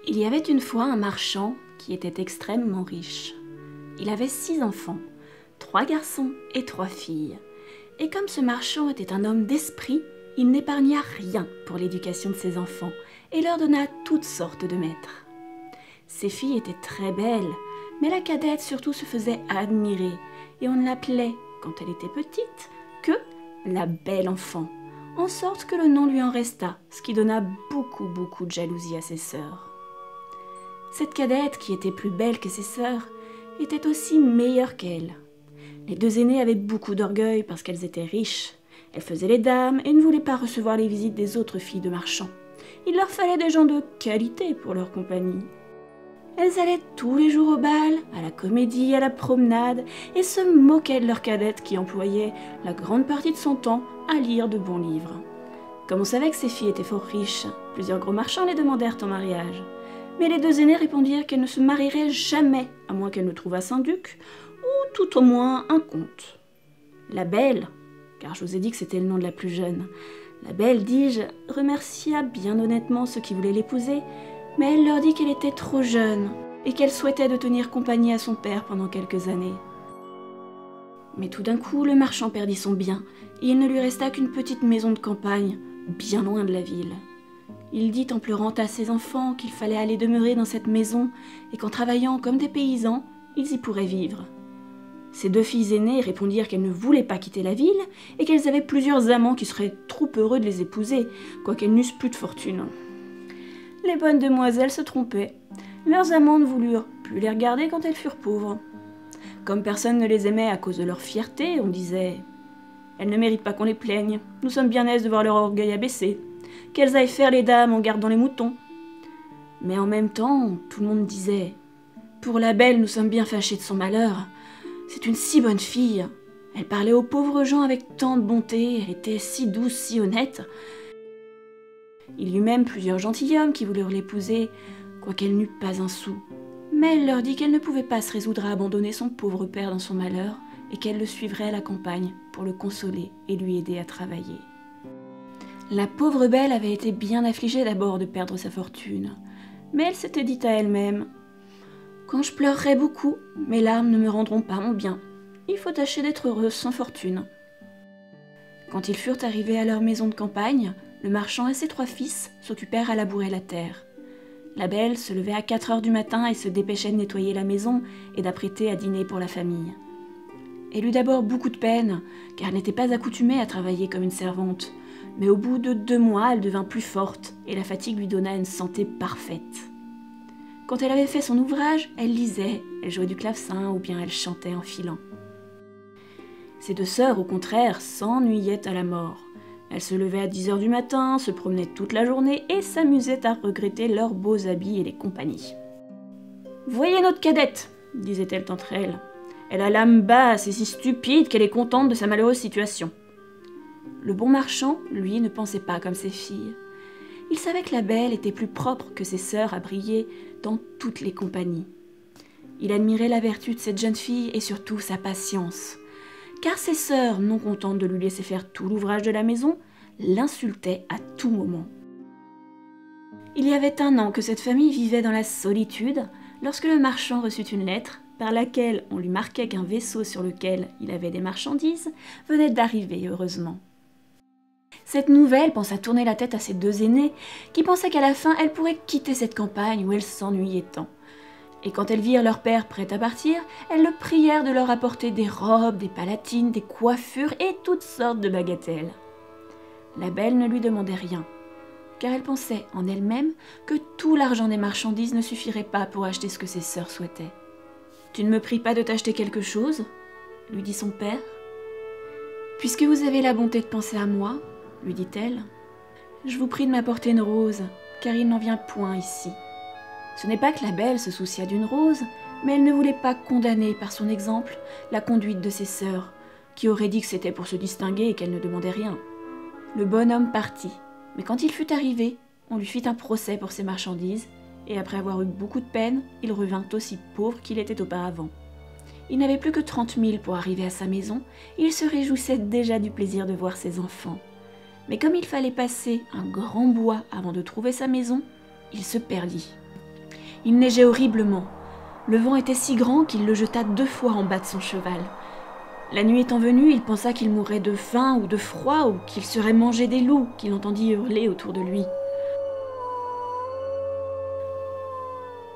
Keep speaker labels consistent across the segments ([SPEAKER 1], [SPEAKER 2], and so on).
[SPEAKER 1] Il y avait une fois un marchand qui était extrêmement riche. Il avait 6 enfants, 3 garçons et 3 filles. Et comme ce marchand était un homme d'esprit, il n'épargna rien pour l'éducation de ses enfants et leur donna toutes sortes de maîtres. Ses filles étaient très belles, mais la cadette surtout se faisait admirer et on ne l'appelait, quand elle était petite, que la belle enfant, en sorte que le nom lui en resta, ce qui donna beaucoup de jalousie à ses sœurs. Cette cadette, qui était plus belle que ses sœurs, était aussi meilleure qu'elle. Les 2 aînées avaient beaucoup d'orgueil parce qu'elles étaient riches. Elles faisaient les dames et ne voulaient pas recevoir les visites des autres filles de marchands. Il leur fallait des gens de qualité pour leur compagnie. Elles allaient tous les jours au bal, à la comédie, à la promenade, et se moquaient de leur cadette qui employait la grande partie de son temps à lire de bons livres. Comme on savait que ces filles étaient fort riches, plusieurs gros marchands les demandèrent en mariage. Mais les 2 aînées répondirent qu'elles ne se marieraient jamais, à moins qu'elles ne trouvassent un duc, ou tout au moins un comte. La belle, car je vous ai dit que c'était le nom de la plus jeune, la belle, dis-je, remercia bien honnêtement ceux qui voulaient l'épouser, mais elle leur dit qu'elle était trop jeune et qu'elle souhaitait de tenir compagnie à son père pendant quelques années. Mais tout d'un coup, le marchand perdit son bien, et il ne lui resta qu'une petite maison de campagne, bien loin de la ville. Il dit en pleurant à ses enfants qu'il fallait aller demeurer dans cette maison et qu'en travaillant comme des paysans, ils y pourraient vivre. Ses 2 filles aînées répondirent qu'elles ne voulaient pas quitter la ville et qu'elles avaient plusieurs amants qui seraient trop heureux de les épouser, quoiqu'elles n'eussent plus de fortune. Les bonnes demoiselles se trompaient. Leurs amants ne voulurent plus les regarder quand elles furent pauvres. Comme personne ne les aimait à cause de leur fierté, on disait « Elles ne méritent pas qu'on les plaigne, nous sommes bien aises de voir leur orgueil abaissé. Qu'elles aillent faire les dames en gardant les moutons. » Mais en même temps, tout le monde disait « Pour la belle, nous sommes bien fâchés de son malheur. C'est une si bonne fille. Elle parlait aux pauvres gens avec tant de bonté, elle était si douce, si honnête. » Il y eut même plusieurs gentilshommes qui voulurent l'épouser, quoiqu'elle n'eût pas un sou. Mais elle leur dit qu'elle ne pouvait pas se résoudre à abandonner son pauvre père dans son malheur et qu'elle le suivrait à la campagne pour le consoler et lui aider à travailler. La pauvre belle avait été bien affligée d'abord de perdre sa fortune, mais elle s'était dit à elle-même « Quand je pleurerai beaucoup, mes larmes ne me rendront pas mon bien. Il faut tâcher d'être heureuse sans fortune. » Quand ils furent arrivés à leur maison de campagne, le marchand et ses 3 fils s'occupèrent à labourer la terre. La belle se levait à 4 heures du matin et se dépêchait de nettoyer la maison et d'apprêter à dîner pour la famille. Elle eut d'abord beaucoup de peine, car elle n'était pas accoutumée à travailler comme une servante. Mais au bout de 2 mois, elle devint plus forte et la fatigue lui donna une santé parfaite. Quand elle avait fait son ouvrage, elle lisait, elle jouait du clavecin ou bien elle chantait en filant. Ses 2 sœurs, au contraire, s'ennuyaient à la mort. Elles se levaient à 10 heures du matin, se promenaient toute la journée et s'amusaient à regretter leurs beaux habits et les compagnies. « Voyez notre cadette !» disaient-elles entre elles. « Elle a l'âme basse et si stupide qu'elle est contente de sa malheureuse situation. » Le bon marchand, lui, ne pensait pas comme ses filles. Il savait que la belle était plus propre que ses sœurs à briller dans toutes les compagnies. Il admirait la vertu de cette jeune fille et surtout sa patience, car ses sœurs, non contentes de lui laisser faire tout l'ouvrage de la maison, l'insultaient à tout moment. Il y avait 1 an que cette famille vivait dans la solitude lorsque le marchand reçut une lettre par laquelle on lui marquait qu'un vaisseau sur lequel il avait des marchandises venait d'arriver heureusement. Cette nouvelle pensa tourner la tête à ses 2 aînées qui pensaient qu'à la fin elles pourraient quitter cette campagne où elles s'ennuyaient tant. Et quand elles virent leur père prêt à partir, elles le prièrent de leur apporter des robes, des palatines, des coiffures et toutes sortes de bagatelles. La belle ne lui demandait rien, car elle pensait en elle-même que tout l'argent des marchandises ne suffirait pas pour acheter ce que ses sœurs souhaitaient. « Tu ne me pries pas de t'acheter quelque chose ?» lui dit son père. « Puisque vous avez la bonté de penser à moi, lui dit-elle, je vous prie de m'apporter une rose, car il n'en vient point ici. » Ce n'est pas que la belle se souciât d'une rose, mais elle ne voulait pas condamner par son exemple la conduite de ses sœurs, qui auraient dit que c'était pour se distinguer et qu'elles ne demandaient rien. Le bonhomme partit, mais quand il fut arrivé, on lui fit un procès pour ses marchandises, et après avoir eu beaucoup de peine, il revint aussi pauvre qu'il était auparavant. Il n'avait plus que 30 000 pour arriver à sa maison, et il se réjouissait déjà du plaisir de voir ses enfants. Mais comme il fallait passer un grand bois avant de trouver sa maison, il se perdit. Il neigeait horriblement. Le vent était si grand qu'il le jeta 2 fois en bas de son cheval. La nuit étant venue, il pensa qu'il mourrait de faim ou de froid, ou qu'il serait mangé des loups qu'il entendit hurler autour de lui.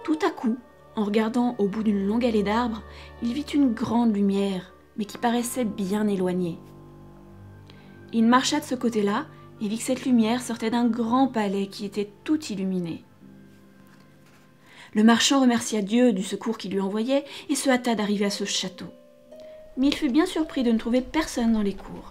[SPEAKER 1] Tout à coup, en regardant au bout d'une longue allée d'arbres, il vit une grande lumière, mais qui paraissait bien éloignée. Il marcha de ce côté-là et vit que cette lumière sortait d'un grand palais qui était tout illuminé. Le marchand remercia Dieu du secours qu'il lui envoyait et se hâta d'arriver à ce château. Mais il fut bien surpris de ne trouver personne dans les cours.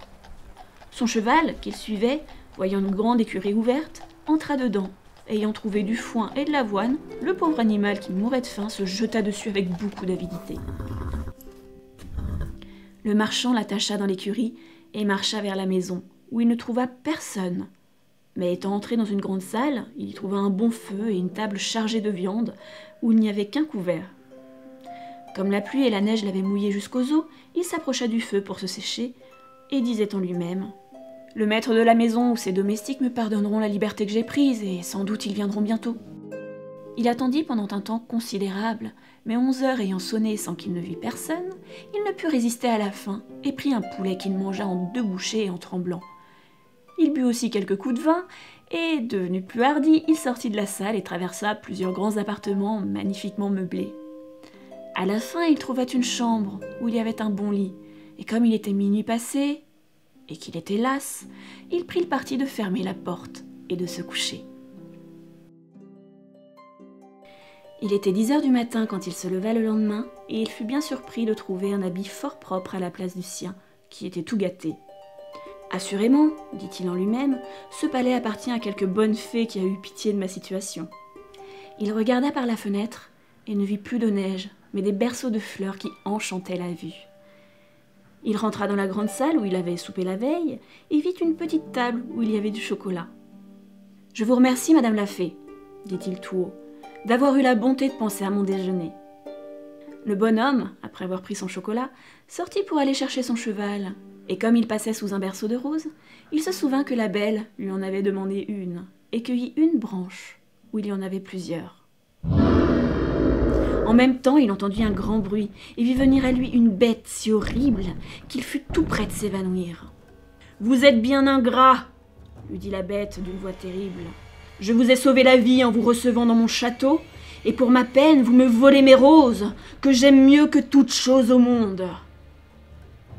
[SPEAKER 1] Son cheval, qu'il suivait, voyant une grande écurie ouverte, entra dedans. Ayant trouvé du foin et de l'avoine, le pauvre animal qui mourait de faim se jeta dessus avec beaucoup d'avidité. Le marchand l'attacha dans l'écurie et marcha vers la maison, où il ne trouva personne. Mais étant entré dans une grande salle, il y trouva un bon feu et une table chargée de viande, où il n'y avait qu'un couvert. Comme la pluie et la neige l'avaient mouillé jusqu'aux os, il s'approcha du feu pour se sécher, et disait en lui-même « Le maître de la maison ou ses domestiques me pardonneront la liberté que j'ai prise, et sans doute ils viendront bientôt. » Il attendit pendant un temps considérable, mais 11 heures ayant sonné sans qu'il ne vît personne, il ne put résister à la faim, et prit un poulet qu'il mangea en 2 bouchées et en tremblant. Il but aussi quelques coups de vin, et, devenu plus hardi, il sortit de la salle et traversa plusieurs grands appartements magnifiquement meublés. À la fin, il trouva une chambre où il y avait un bon lit, et comme il était minuit passé, et qu'il était las, il prit le parti de fermer la porte et de se coucher. Il était 10 heures du matin quand il se leva le lendemain, et il fut bien surpris de trouver un habit fort propre à la place du sien, qui était tout gâté. « Assurément, dit-il en lui-même, ce palais appartient à quelque bonne fée qui a eu pitié de ma situation. » Il regarda par la fenêtre et ne vit plus de neige, mais des berceaux de fleurs qui enchantaient la vue. Il rentra dans la grande salle où il avait soupé la veille et vit une petite table où il y avait du chocolat. « Je vous remercie, madame la fée, dit-il tout haut, d'avoir eu la bonté de penser à mon déjeuner. » Le bonhomme, après avoir pris son chocolat, sortit pour aller chercher son cheval, et comme il passait sous un berceau de roses, il se souvint que la belle lui en avait demandé une, et cueillit une branche, où il y en avait plusieurs. En même temps, il entendit un grand bruit, et vit venir à lui une bête si horrible qu'il fut tout près de s'évanouir. « Vous êtes bien ingrat, lui dit la bête d'une voix terrible. « Je vous ai sauvé la vie en vous recevant dans mon château, et pour ma peine, vous me volez mes roses, que j'aime mieux que toute chose au monde.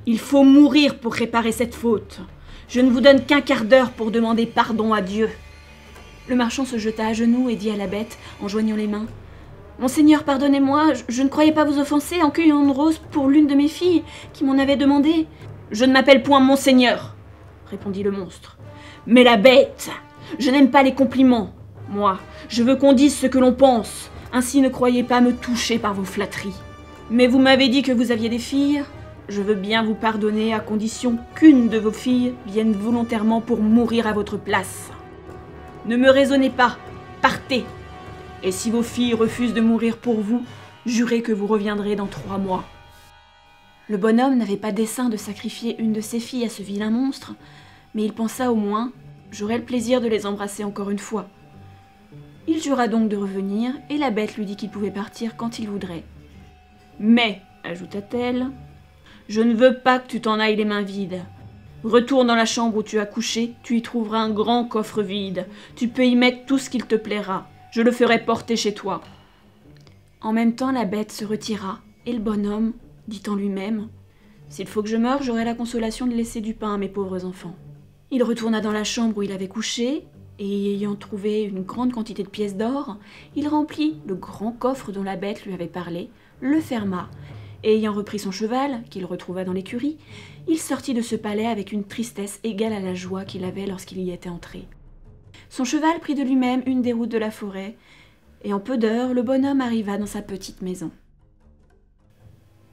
[SPEAKER 1] Il faut mourir pour réparer cette faute. Je ne vous donne qu'un quart d'heure pour demander pardon à Dieu. » Le marchand se jeta à genoux et dit à la bête, en joignant les mains, « Monseigneur, pardonnez-moi, je ne croyais pas vous offenser en cueillant une rose pour l'une de mes filles qui m'en avait demandé. »« Je ne m'appelle point Monseigneur, » répondit le monstre. « Mais la bête, je n'aime pas les compliments. Moi, je veux qu'on dise ce que l'on pense, ainsi ne croyez pas me toucher par vos flatteries. Mais vous m'avez dit que vous aviez des filles. Je veux bien vous pardonner à condition qu'une de vos filles vienne volontairement pour mourir à votre place. Ne me raisonnez pas, partez. Et si vos filles refusent de mourir pour vous, jurez que vous reviendrez dans 3 mois. » Le bonhomme n'avait pas dessein de sacrifier une de ses filles à ce vilain monstre, mais il pensa au moins « J'aurai le plaisir de les embrasser encore une fois. » Il jura donc de revenir, et la bête lui dit qu'il pouvait partir quand il voudrait. « Mais, ajouta-t-elle, je ne veux pas que tu t'en ailles les mains vides. Retourne dans la chambre où tu as couché, tu y trouveras un grand coffre vide. Tu peux y mettre tout ce qu'il te plaira. Je le ferai porter chez toi. » En même temps, la bête se retira, et le bonhomme dit en lui-même « S'il faut que je meure, j'aurai la consolation de laisser du pain à mes pauvres enfants. » Il retourna dans la chambre où il avait couché, et ayant trouvé une grande quantité de pièces d'or, il remplit le grand coffre dont la bête lui avait parlé, le ferma, et ayant repris son cheval, qu'il retrouva dans l'écurie, il sortit de ce palais avec une tristesse égale à la joie qu'il avait lorsqu'il y était entré. Son cheval prit de lui-même une des routes de la forêt, et en peu d'heures, le bonhomme arriva dans sa petite maison.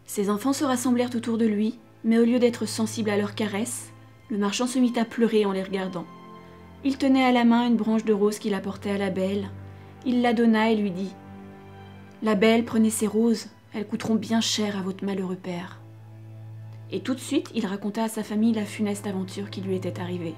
[SPEAKER 1] Ses enfants se rassemblèrent autour de lui, mais au lieu d'être sensible à leurs caresses, le marchand se mit à pleurer en les regardant. Il tenait à la main une branche de rose qu'il apportait à la belle. Il la donna et lui dit « La belle, prenez ces roses, elles coûteront bien cher à votre malheureux père. » Et tout de suite, il raconta à sa famille la funeste aventure qui lui était arrivée.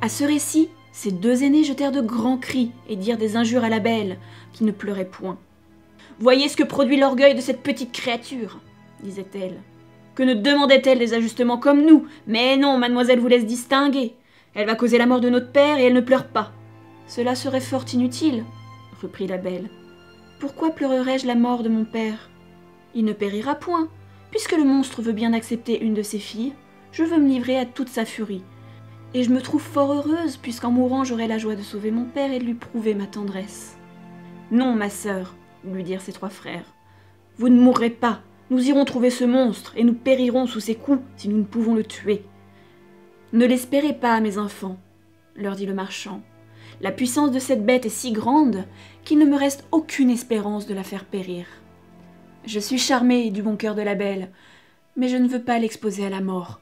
[SPEAKER 1] À ce récit, Ses deux aînés jetèrent de grands cris et dirent des injures à la belle, qui ne pleurait point. « Voyez ce que produit l'orgueil de cette petite créature !» disait-elle. « Que ne demandait-elle des ajustements comme nous? Mais non, mademoiselle vous laisse distinguer. Elle va causer la mort de notre père et elle ne pleure pas. »« Cela serait fort inutile, » reprit la belle. « Pourquoi pleurerais-je la mort de mon père? Il ne périra point. Puisque le monstre veut bien accepter une de ses filles, je veux me livrer à toute sa furie. Et je me trouve fort heureuse, puisqu'en mourant j'aurai la joie de sauver mon père et de lui prouver ma tendresse. »« Non, ma sœur, » lui dirent ses trois frères. « Vous ne mourrez pas. Nous irons trouver ce monstre, et nous périrons sous ses coups si nous ne pouvons le tuer. »« Ne l'espérez pas, mes enfants, » leur dit le marchand. « La puissance de cette bête est si grande qu'il ne me reste aucune espérance de la faire périr. Je suis charmé du bon cœur de la belle, mais je ne veux pas l'exposer à la mort.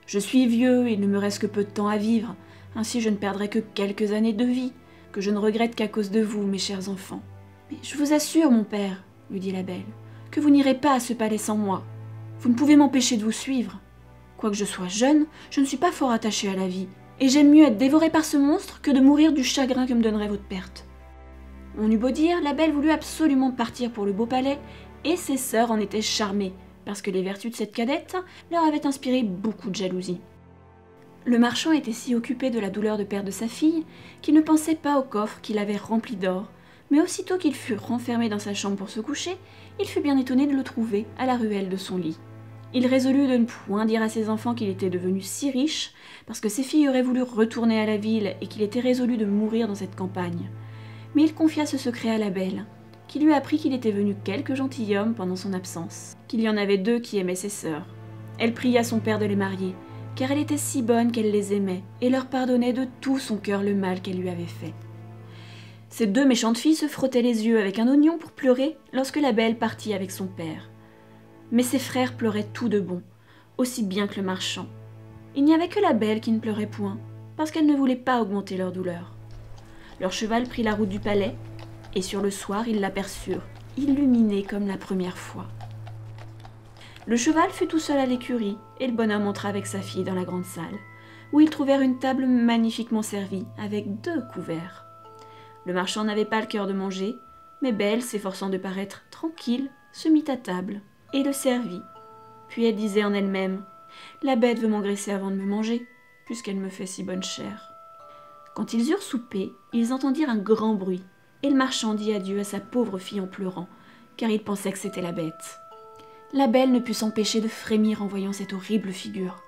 [SPEAKER 1] Je suis vieux et il ne me reste que peu de temps à vivre, ainsi je ne perdrai que quelques années de vie, que je ne regrette qu'à cause de vous, mes chers enfants. Mais je vous assure, mon père, lui dit la belle, que vous n'irez pas à ce palais sans moi. Vous ne pouvez m'empêcher de vous suivre. Quoique je sois jeune, je ne suis pas fort attachée à la vie, et j'aime mieux être dévorée par ce monstre que de mourir du chagrin que me donnerait votre perte. » On eut beau dire, la belle voulut absolument partir pour le beau palais, et ses sœurs en étaient charmées, parce que les vertus de cette cadette leur avaient inspiré beaucoup de jalousie. Le marchand était si occupé de la douleur de perdre sa fille qu'il ne pensait pas au coffre qu'il avait rempli d'or, mais aussitôt qu'il fut renfermé dans sa chambre pour se coucher, il fut bien étonné de le trouver à la ruelle de son lit. Il résolut de ne point dire à ses enfants qu'il était devenu si riche, parce que ses filles auraient voulu retourner à la ville et qu'il était résolu de mourir dans cette campagne. Mais il confia ce secret à la belle, qui lui apprit qu'il était venu quelque gentilhomme pendant son absence, qu'il y en avait deux qui aimaient ses sœurs. Elle pria son père de les marier, car elle était si bonne qu'elle les aimait, et leur pardonnait de tout son cœur le mal qu'elle lui avait fait. Ces deux méchantes filles se frottaient les yeux avec un oignon pour pleurer lorsque la belle partit avec son père. Mais ses frères pleuraient tout de bon, aussi bien que le marchand. Il n'y avait que la belle qui ne pleurait point, parce qu'elle ne voulait pas augmenter leur douleur. Leur cheval prit la route du palais, et sur le soir ils l'aperçurent, illuminé comme la première fois. Le cheval fut tout seul à l'écurie, et le bonhomme entra avec sa fille dans la grande salle, où ils trouvèrent une table magnifiquement servie, avec 2 couverts. Le marchand n'avait pas le cœur de manger, mais Belle, s'efforçant de paraître tranquille, se mit à table, et le servit. Puis elle disait en elle-même « La bête veut m'engraisser avant de me manger, puisqu'elle me fait si bonne chère. » Quand ils eurent soupé, ils entendirent un grand bruit, et le marchand dit adieu à sa pauvre fille en pleurant, car il pensait que c'était la bête. La belle ne put s'empêcher de frémir en voyant cette horrible figure,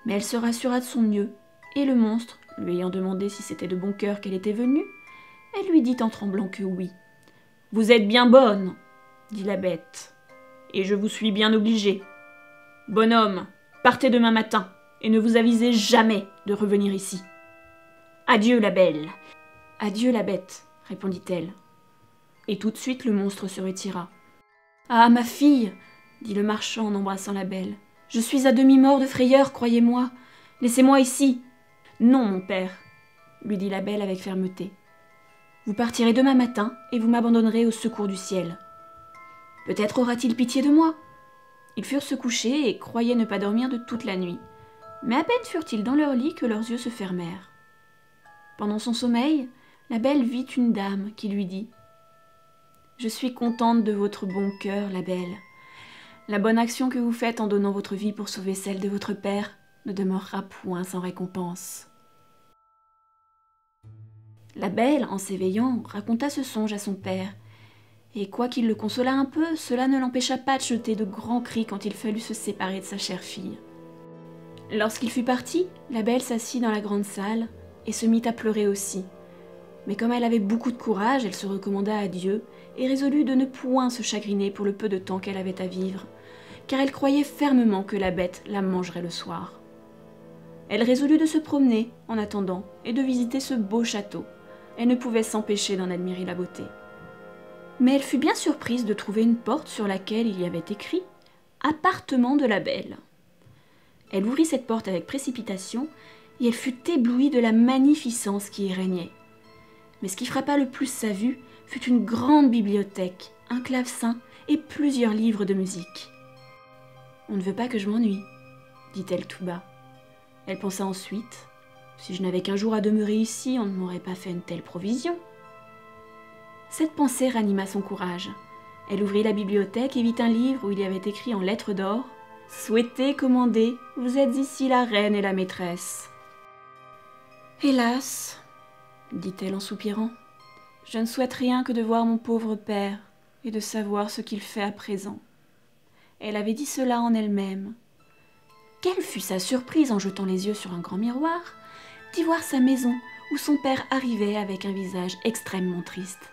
[SPEAKER 1] mais elle se rassura de son mieux, et le monstre, lui ayant demandé si c'était de bon cœur qu'elle était venue, elle lui dit en tremblant que oui. « Vous êtes bien bonne, dit la bête, et je vous suis bien obligée. Bonhomme, partez demain matin, et ne vous avisez jamais de revenir ici. Adieu la belle. »« Adieu la bête, répondit-elle. Et tout de suite le monstre se retira. « Ah, ma fille, dit le marchand en embrassant la belle, je suis à demi-mort de frayeur, croyez-moi. Laissez-moi ici. »« Non, mon père, lui dit la belle avec fermeté. Vous partirez demain matin et vous m'abandonnerez au secours du ciel. Peut-être aura-t-il pitié de moi. » Ils furent se coucher et croyaient ne pas dormir de toute la nuit. Mais à peine furent-ils dans leur lit que leurs yeux se fermèrent. Pendant son sommeil, la belle vit une dame qui lui dit « Je suis contente de votre bon cœur, la belle. La bonne action que vous faites en donnant votre vie pour sauver celle de votre père ne demeurera point sans récompense. » La belle, en s'éveillant, raconta ce songe à son père, et quoiqu'il le consolât un peu, cela ne l'empêcha pas de jeter de grands cris quand il fallut se séparer de sa chère fille. Lorsqu'il fut parti, la belle s'assit dans la grande salle et se mit à pleurer aussi. Mais comme elle avait beaucoup de courage, elle se recommanda à Dieu et résolut de ne point se chagriner pour le peu de temps qu'elle avait à vivre, car elle croyait fermement que la bête la mangerait le soir. Elle résolut de se promener en attendant et de visiter ce beau château. Elle ne pouvait s'empêcher d'en admirer la beauté. Mais elle fut bien surprise de trouver une porte sur laquelle il y avait écrit « Appartement de la belle ». Elle ouvrit cette porte avec précipitation et elle fut éblouie de la magnificence qui y régnait. Mais ce qui frappa le plus sa vue fut une grande bibliothèque, un clavecin et plusieurs livres de musique. « On ne veut pas que je m'ennuie, dit-elle tout bas. Elle pensa ensuite. Si je n'avais qu'un jour à demeurer ici, on ne m'aurait pas fait une telle provision. » Cette pensée ranima son courage. Elle ouvrit la bibliothèque et vit un livre où il y avait écrit en lettres d'or « Souhaitez commander, vous êtes ici la reine et la maîtresse. » « Hélas, dit-elle en soupirant, je ne souhaite rien que de voir mon pauvre père et de savoir ce qu'il fait à présent. » Elle avait dit cela en elle-même. Quelle fut sa surprise en jetant les yeux sur un grand miroir, d'y voir sa maison où son père arrivait avec un visage extrêmement triste.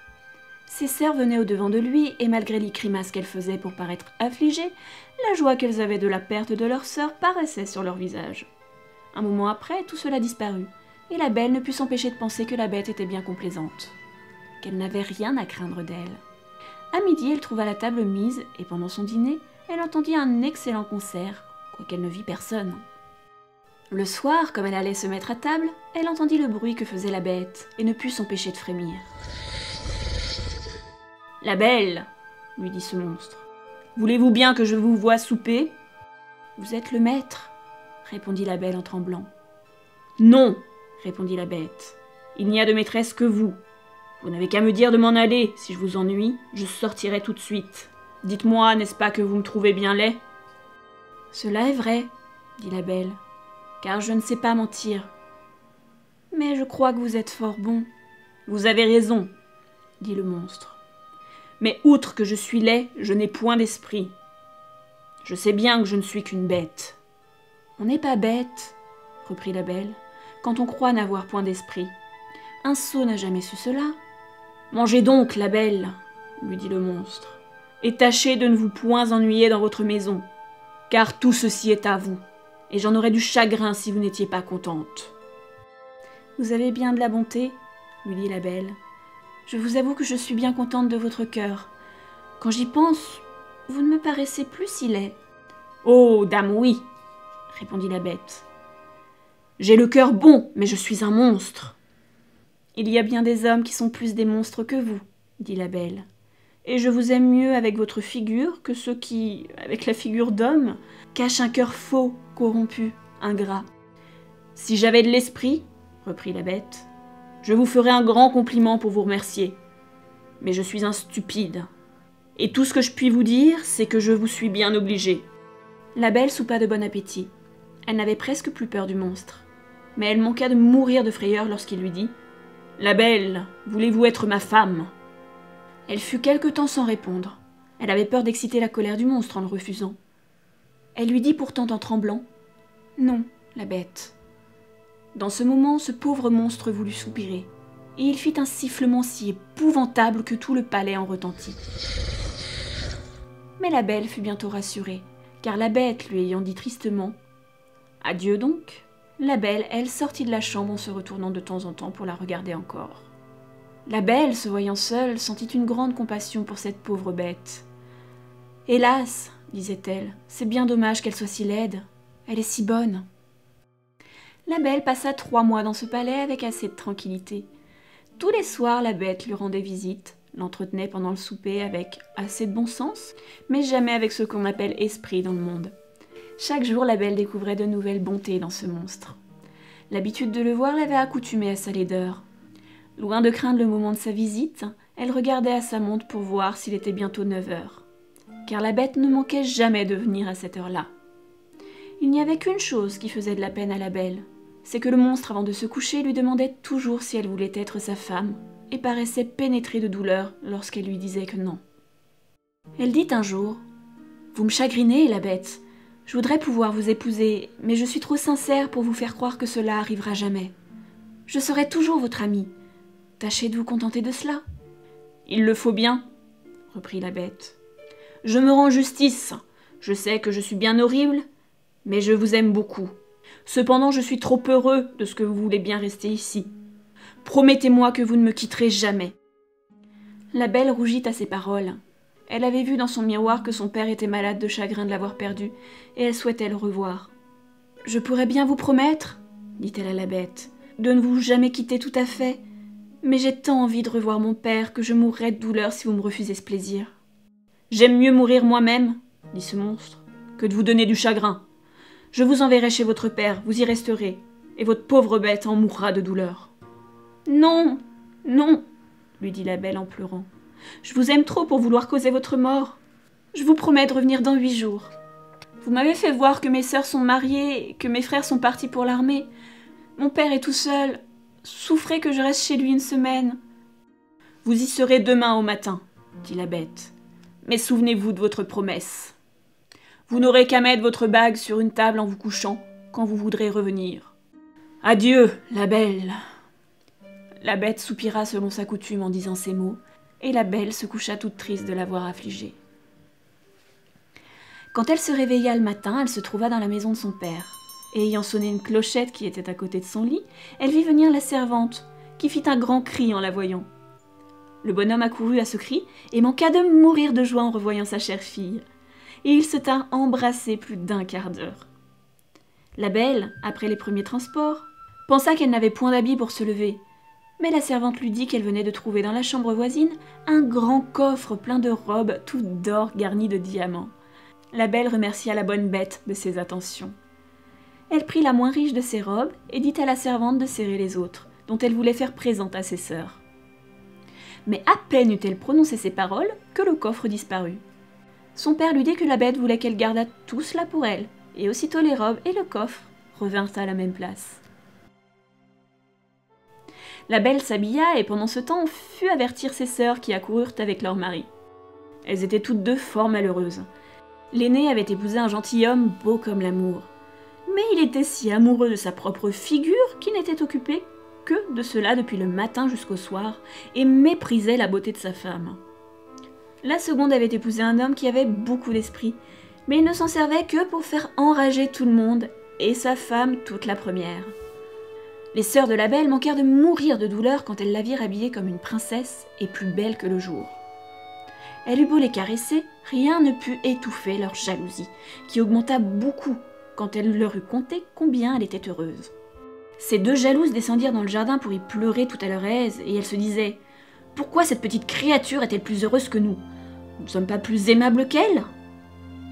[SPEAKER 1] Ses sœurs venaient au-devant de lui et malgré les grimaces qu'elles faisaient pour paraître affligées, la joie qu'elles avaient de la perte de leur sœur paraissait sur leur visage. Un moment après, tout cela disparut, et la belle ne put s'empêcher de penser que la bête était bien complaisante, qu'elle n'avait rien à craindre d'elle. À midi, elle trouva la table mise, et pendant son dîner, elle entendit un excellent concert, quoiqu'elle ne vit personne. Le soir, comme elle allait se mettre à table, elle entendit le bruit que faisait la bête, et ne put s'empêcher de frémir. « La belle, lui dit ce monstre, voulez-vous bien que je vous voie souper ? » « Vous êtes le maître, répondit la belle en tremblant. « Non, répondit la bête, il n'y a de maîtresse que vous. Vous n'avez qu'à me dire de m'en aller, si je vous ennuie, je sortirai tout de suite. Dites-moi, n'est-ce pas que vous me trouvez bien laid ? » « Cela est vrai, dit la belle, car je ne sais pas mentir. Mais je crois que vous êtes fort bon. »« Vous avez raison, dit le monstre. Mais outre que je suis laid, je n'ai point d'esprit. Je sais bien que je ne suis qu'une bête. »« On n'est pas bête, reprit la belle, quand on croit n'avoir point d'esprit. Un sot n'a jamais su cela. »« Mangez donc, la belle, lui dit le monstre, et tâchez de ne vous point ennuyer dans votre maison, car tout ceci est à vous, et j'en aurais du chagrin si vous n'étiez pas contente. »« Vous avez bien de la bonté, lui dit la belle. Je vous avoue que je suis bien contente de votre cœur. Quand j'y pense, vous ne me paraissez plus si laid. »« Oh, dame, oui, répondit la bête. J'ai le cœur bon, mais je suis un monstre. »« Il y a bien des hommes qui sont plus des monstres que vous, dit la belle. Et je vous aime mieux avec votre figure que ceux qui, avec la figure d'homme, cachent un cœur faux, corrompu, ingrat. Si j'avais de l'esprit, reprit la bête, je vous ferais un grand compliment pour vous remercier. Mais je suis un stupide. Et tout ce que je puis vous dire, c'est que je vous suis bien obligée. » La belle soupa de bon appétit. Elle n'avait presque plus peur du monstre. Mais elle manqua de mourir de frayeur lorsqu'il lui dit « La belle, voulez-vous être ma femme ?» Elle fut quelque temps sans répondre. Elle avait peur d'exciter la colère du monstre en le refusant. Elle lui dit pourtant en tremblant « Non, la bête. » Dans ce moment, ce pauvre monstre voulut soupirer, et il fit un sifflement si épouvantable que tout le palais en retentit. Mais la belle fut bientôt rassurée, car la bête lui ayant dit tristement « Adieu donc », la belle, elle, sortit de la chambre en se retournant de temps en temps pour la regarder encore. La belle, se voyant seule, sentit une grande compassion pour cette pauvre bête. « Hélas, disait-elle, c'est bien dommage qu'elle soit si laide. Elle est si bonne. » La belle passa 3 mois dans ce palais avec assez de tranquillité. Tous les soirs, la bête lui rendait visite, l'entretenait pendant le souper avec assez de bon sens, mais jamais avec ce qu'on appelle esprit dans le monde. Chaque jour, la belle découvrait de nouvelles bontés dans ce monstre. L'habitude de le voir l'avait accoutumée à sa laideur. Loin de craindre le moment de sa visite, elle regardait à sa montre pour voir s'il était bientôt 9 heures. Car la bête ne manquait jamais de venir à cette heure-là. Il n'y avait qu'une chose qui faisait de la peine à la belle, c'est que le monstre, avant de se coucher, lui demandait toujours si elle voulait être sa femme, et paraissait pénétré de douleur lorsqu'elle lui disait que non. Elle dit un jour « Vous me chagrinez, la bête. Je voudrais pouvoir vous épouser, mais je suis trop sincère pour vous faire croire que cela arrivera jamais. Je serai toujours votre amie. Tâchez de vous contenter de cela. »« Il le faut bien, reprit la bête. Je me rends justice. Je sais que je suis bien horrible, mais je vous aime beaucoup. Cependant, je suis trop heureux de ce que vous voulez bien rester ici. Promettez-moi que vous ne me quitterez jamais. » La belle rougit à ces paroles. Elle avait vu dans son miroir que son père était malade de chagrin de l'avoir perdu, et elle souhaitait le revoir. « Je pourrais bien vous promettre, dit-elle à la bête, de ne vous jamais quitter tout à fait, mais j'ai tant envie de revoir mon père que je mourrais de douleur si vous me refusez ce plaisir. »« J'aime mieux mourir moi-même, dit ce monstre, que de vous donner du chagrin. Je vous enverrai chez votre père, vous y resterez, et votre pauvre bête en mourra de douleur. »« Non, non, lui dit la belle en pleurant. Je vous aime trop pour vouloir causer votre mort. Je vous promets de revenir dans 8 jours. Vous m'avez fait voir que mes sœurs sont mariées et que mes frères sont partis pour l'armée. Mon père est tout seul. Souffrez que je reste chez lui 1 semaine. »« Vous y serez demain au matin, dit la bête. Mais souvenez-vous de votre promesse. Vous n'aurez qu'à mettre votre bague sur une table en vous couchant quand vous voudrez revenir. Adieu, la belle. » La bête soupira selon sa coutume en disant ces mots, et la belle se coucha toute triste de l'avoir affligée. Quand elle se réveilla le matin, elle se trouva dans la maison de son père, et ayant sonné une clochette qui était à côté de son lit, elle vit venir la servante, qui fit un grand cri en la voyant. Le bonhomme accourut à ce cri, et manqua de mourir de joie en revoyant sa chère fille, et ils se tinrent embrassés plus d'1 quart d'heure. La belle, après les premiers transports, pensa qu'elle n'avait point d'habit pour se lever, mais la servante lui dit qu'elle venait de trouver dans la chambre voisine un grand coffre plein de robes toutes d'or garnies de diamants. La belle remercia la bonne bête de ses attentions. Elle prit la moins riche de ses robes et dit à la servante de serrer les autres, dont elle voulait faire présent à ses sœurs. Mais à peine eut-elle prononcé ces paroles que le coffre disparut. Son père lui dit que la bête voulait qu'elle gardât tout cela pour elle, et aussitôt les robes et le coffre revinrent à la même place. La belle s'habilla et pendant ce temps fut avertir ses sœurs qui accoururent avec leur mari. Elles étaient toutes 2 fort malheureuses. L'aînée avait épousé un gentilhomme beau comme l'amour, mais il était si amoureux de sa propre figure qu'il n'était occupé que de cela depuis le matin jusqu'au soir et méprisait la beauté de sa femme. La seconde avait épousé un homme qui avait beaucoup d'esprit, mais il ne s'en servait que pour faire enrager tout le monde et sa femme toute la première. Les sœurs de la belle manquèrent de mourir de douleur quand elles la virent habillée comme une princesse et plus belle que le jour. Elle eut beau les caresser, rien ne put étouffer leur jalousie, qui augmenta beaucoup quand elle leur eut conté combien elle était heureuse. Ces 2 jalouses descendirent dans le jardin pour y pleurer tout à leur aise, et elles se disaient « Pourquoi cette petite créature est-elle plus heureuse que nous? Nous ne sommes pas plus aimables qu'elle ?»«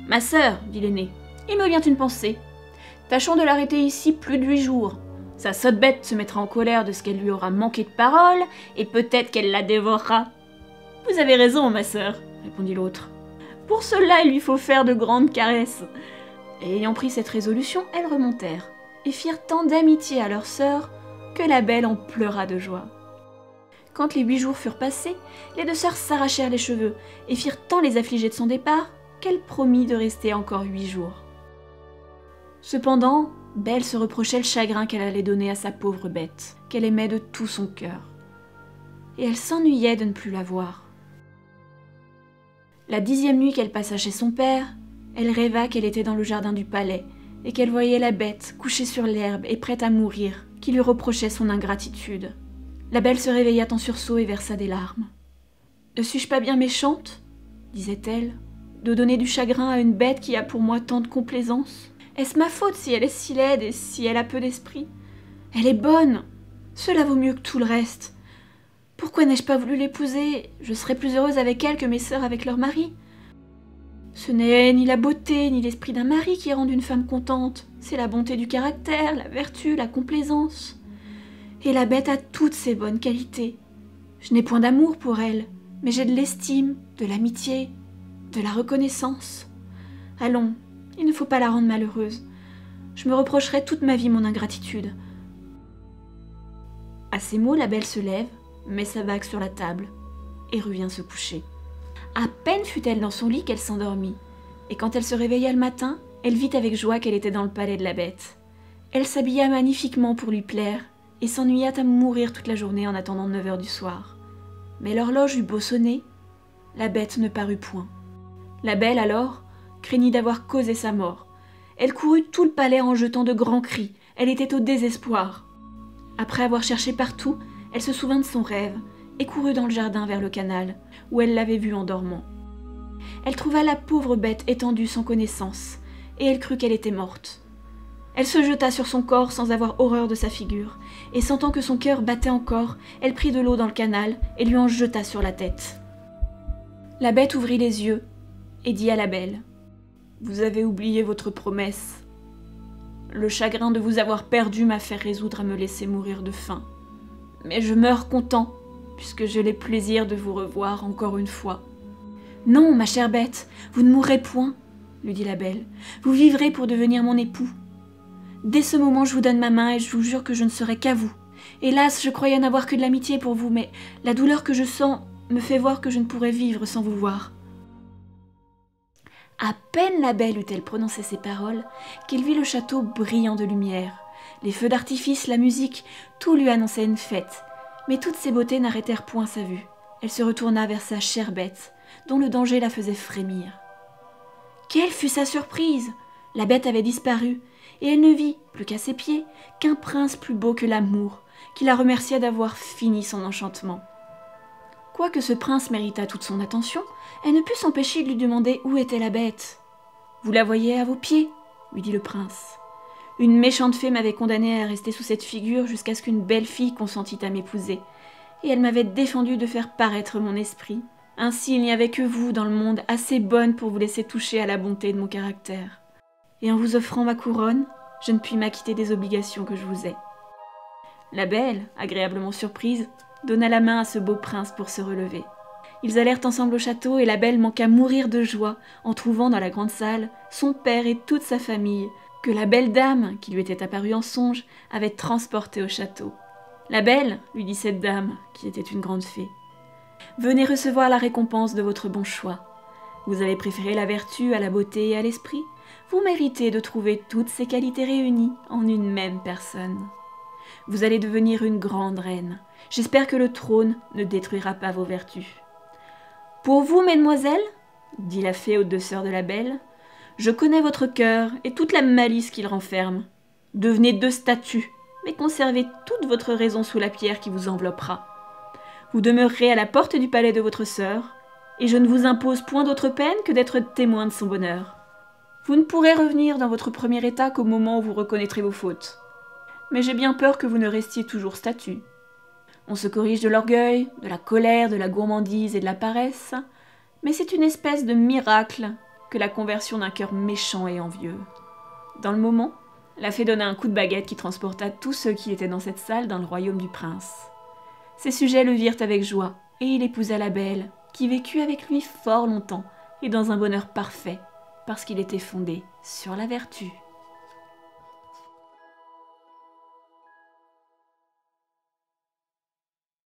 [SPEAKER 1] Ma sœur, dit l'aînée, il me vient une pensée. Tâchons de l'arrêter ici plus de 8 jours. Sa sotte bête se mettra en colère de ce qu'elle lui aura manqué de parole, et peut-être qu'elle la dévorera. »« Vous avez raison, ma sœur, répondit l'autre. Pour cela, il lui faut faire de grandes caresses. » Et ayant pris cette résolution, elles remontèrent, et firent tant d'amitié à leur sœur que la belle en pleura de joie. Quand les 8 jours furent passés, les 2 sœurs s'arrachèrent les cheveux, et firent tant les affliger de son départ, qu'elle promit de rester encore 8 jours. Cependant, Belle se reprochait le chagrin qu'elle allait donner à sa pauvre bête, qu'elle aimait de tout son cœur. Et elle s'ennuyait de ne plus la voir. La 10e nuit qu'elle passa chez son père, elle rêva qu'elle était dans le jardin du palais, et qu'elle voyait la bête couchée sur l'herbe et prête à mourir, qui lui reprochait son ingratitude. La belle se réveilla en sursaut et versa des larmes. « Ne suis-je pas bien méchante, disait-elle, de donner du chagrin à une bête qui a pour moi tant de complaisance ? Est-ce ma faute si elle est si laide et si elle a peu d'esprit? Elle est bonne, cela vaut mieux que tout le reste. Pourquoi n'ai-je pas voulu l'épouser? Je serais plus heureuse avec elle que mes sœurs avec leur mari. Ce n'est ni la beauté ni l'esprit d'un mari qui rendent une femme contente, c'est la bonté du caractère, la vertu, la complaisance. Et la bête a toutes ces bonnes qualités. Je n'ai point d'amour pour elle, mais j'ai de l'estime, de l'amitié, de la reconnaissance. Allons, il ne faut pas la rendre malheureuse. Je me reprocherai toute ma vie mon ingratitude. » À ces mots, la belle se lève, met sa bague sur la table et revient se coucher. À peine fut-elle dans son lit qu'elle s'endormit, et quand elle se réveilla le matin, elle vit avec joie qu'elle était dans le palais de la bête. Elle s'habilla magnifiquement pour lui plaire, et s'ennuya à mourir toute la journée en attendant 9 heures du soir. Mais l'horloge eut beau sonner, la bête ne parut point. La belle alors craignit d'avoir causé sa mort. Elle courut tout le palais en jetant de grands cris, elle était au désespoir. Après avoir cherché partout, elle se souvint de son rêve, et courut dans le jardin vers le canal, où elle l'avait vue en dormant. Elle trouva la pauvre bête étendue sans connaissance, et elle crut qu'elle était morte. Elle se jeta sur son corps sans avoir horreur de sa figure, et sentant que son cœur battait encore, elle prit de l'eau dans le canal et lui en jeta sur la tête. La bête ouvrit les yeux et dit à la belle : « Vous avez oublié votre promesse. » Le chagrin de vous avoir perdu m'a fait résoudre à me laisser mourir de faim. Mais je meurs content, puisque j'ai le plaisir de vous revoir encore une fois. »« Non, ma chère bête, vous ne mourrez point, » lui dit la belle. « Vous vivrez pour devenir mon époux. Dès ce moment, je vous donne ma main et je vous jure que je ne serai qu'à vous. Hélas, je croyais n'avoir que de l'amitié pour vous, mais la douleur que je sens me fait voir que je ne pourrais vivre sans vous voir. » À peine la belle eut-elle prononcé ces paroles qu'il vit le château brillant de lumière. Les feux d'artifice, la musique, tout lui annonçait une fête. Mais toutes ces beautés n'arrêtèrent point sa vue. Elle se retourna vers sa chère bête, dont le danger la faisait frémir. Quelle fut sa surprise! La bête avait disparu, et elle ne vit, plus qu'à ses pieds, qu'un prince plus beau que l'amour, qui la remercia d'avoir fini son enchantement. Quoique ce prince méritât toute son attention, elle ne put s'empêcher de lui demander où était la bête. « Vous la voyez à vos pieds ?» lui dit le prince. « Une méchante fée m'avait condamnée à rester sous cette figure jusqu'à ce qu'une belle fille consentit à m'épouser, et elle m'avait défendu de faire paraître mon esprit. Ainsi il n'y avait que vous dans le monde assez bonne pour vous laisser toucher à la bonté de mon caractère. Et en vous offrant ma couronne, je ne puis m'acquitter des obligations que je vous ai. » La belle, agréablement surprise, donna la main à ce beau prince pour se relever. Ils allèrent ensemble au château et la belle manqua mourir de joie en trouvant dans la grande salle son père et toute sa famille, que la belle dame, qui lui était apparue en songe, avait transportée au château. « La belle, lui dit cette dame, qui était une grande fée, venez recevoir la récompense de votre bon choix. Vous avez préféré la vertu à la beauté et à l'esprit. Vous méritez de trouver toutes ces qualités réunies en une même personne. Vous allez devenir une grande reine. J'espère que le trône ne détruira pas vos vertus. Pour vous, mesdemoiselles, dit la fée aux deux sœurs de la belle, je connais votre cœur et toute la malice qu'il renferme. Devenez deux statues, mais conservez toute votre raison sous la pierre qui vous enveloppera. Vous demeurerez à la porte du palais de votre sœur, et je ne vous impose point d'autre peine que d'être témoin de son bonheur. Vous ne pourrez revenir dans votre premier état qu'au moment où vous reconnaîtrez vos fautes. Mais j'ai bien peur que vous ne restiez toujours statue. On se corrige de l'orgueil, de la colère, de la gourmandise et de la paresse, mais c'est une espèce de miracle que la conversion d'un cœur méchant et envieux. » Dans le moment, la fée donna un coup de baguette qui transporta tous ceux qui étaient dans cette salle dans le royaume du prince. Ses sujets le virent avec joie, et il épousa la belle, qui vécut avec lui fort longtemps et dans un bonheur parfait, parce qu'il était fondé sur la vertu.